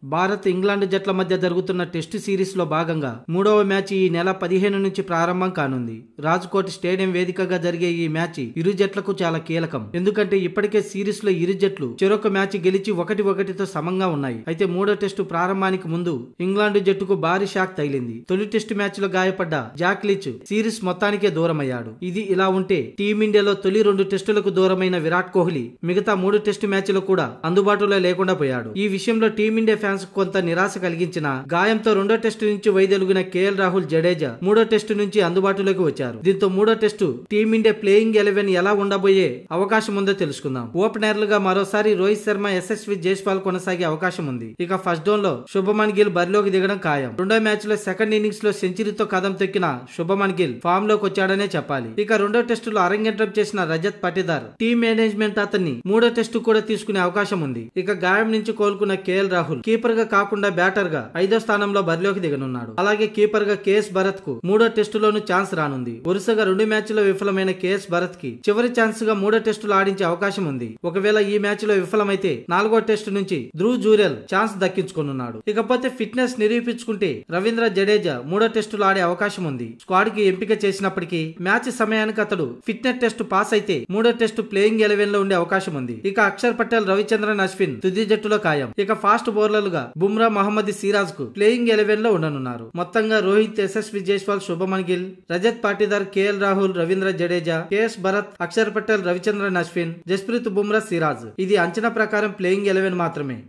Bharat England జట్ల మధ్య జరుగుతున్న టెస్టు సిరీస్ లో భాగంగా మూడవ మ్యాచ్ ఈ నెల 15 నుంచి ప్రారంభం కానుంది. రాజ్కోట్ స్టేడియం వేదికగా జరిగే ఈ మ్యాచ్ ఇరు జట్లకు చాలా కీలకం. ఎందుకంటే ఇప్పటికే సిరీస్ లో ఇరు జట్లు చెరొక మ్యాచ్ గెలిచి 1-1తో సమంగా ఉన్నాయి. అయితే మూడో టెస్టు ప్రారంభానికి ముందు ఇంగ్లాండ్ జట్టుకు భారీ షాక్ తగిలింది. తొలి టెస్టు మ్యాచ్ లో గాయపడ్డ జాక్ లీచ్ సిరీస్ మొత్తానికే దూరమయ్యాడు. ఇది ఇలా ఉంటే టీమిండియాలో తొలి 2 టెస్టులకు దూరమైన విరాట్ కోహ్లీ మిగతా 3 టెస్టు మ్యాచ్లు కూడా అందుబాటులో లేకుండా పోయాడు. ఈ విషయంలో టీమిండియా ఫ్యాన్స్ కొంత నిరాశ కలిగించిన గాయంతో రెండో టెస్టు నుంచి వైదొలిగిన కేఎల్ రాహుల్ జడేజా మూడో టెస్టు నుంచి అందుబాటులోకి వచ్చారు. దీంతో మూడో టెస్టు టీమిండియా ప్లేయింగ్ 11 ఎలా ఉండబోయే అవకాశం ఉందో తెలుసుకుందాం. ఓపెనర్లుగా మరోసారి రోహిత్ శర్మ, యశస్వి జైస్వాల్ కొనసాగే అవకాశం ఉంది. ఇక ఫస్ట్ డౌన్ లో శుభమన్ గిల్ బరిలోకి దిగడం ఖాయం. రెండో మ్యాచ్ లో సెకండ్ ఇన్నింగ్స్ లో సెంచరీతో కదం తొక్కిన శుభమన్ గిల్ ఫామ్ లోకి వచ్చాడనే చెప్పాలి. ఇక రెండో టెస్టులో అరంగేట్రం చేసిన రజత్ పటిదార్ టీమ్ మేనేజ్మెంట్ అతన్ని మూడో టెస్టు కూడా తీసుకునే అవకాశం ఉంది. ఇక గాయం నుంచి కోలుకున్న కేఎల్ రాహుల్ కీపర్ గా కాకుండా బ్యాటర్ గా 5వ స్థానంలో బరిలోకి దిగనున్నాడు. అలాగే కీపర్ గా కేఎస్ భరత్ కు మూడో టెస్టులోనూ ఛాన్స్ రానుంది. వరుసగా 2 మ్యాచ్లో విఫలమైన కేఎస్ భరత్ కి చివరి ఛాన్స్ గా మూడో టెస్టులో ఆడించే అవకాశం ఉంది. ఒకవేళ ఈ మ్యాచ్ లో విఫలమైతే 4వ టెస్టు నుంచి ధ్రువ్ జూరెల్ ఛాన్స్ దక్కించుకోనున్నాడు. ఇకపోతే ఫిట్నెస్ నిరూపించుకుంటే రవీంద్ర జడేజా మూడో టెస్టులో ఆడే అవకాశం ఉంది. స్క్వాడ్ కి ఎంపిక చేసినప్పటికీ మ్యాచ్ సమయానికి అతడు ఫిట్నెస్ టెస్ట్ పాస్ అయితే మూడో టెస్టు ప్లేయింగ్ 11 లో ఉండే అవకాశం ఉంది. ఇక అక్షర్ పటేల్, రవిచంద్రన్ అశ్విన్ తుది జట్టులో ఖాయం. ఇక ఫాస్ట్ బౌలర్లుగా బుమ్రా, మహమ్మద్ సిరాజ్ కు ప్లేయింగ్ 11 లో ఉండనున్నారు. మొత్తంగా రోహిత్, యశస్వి జైస్వాల్, శుభమన్ గిల్, రజత్ పాటిదార్, కేఎల్ రాహుల్, రవీంద్ర జడేజా, కేఎస్ భరత్, అక్షర్ పటేల్, రవిచంద్రన్ అశ్విన్, జస్ప్రీత్ బుమ్రా, సిరాజ్. ఇది అంచనా ప్రకారం ప్లేయింగ్ 11 మాత్రమే.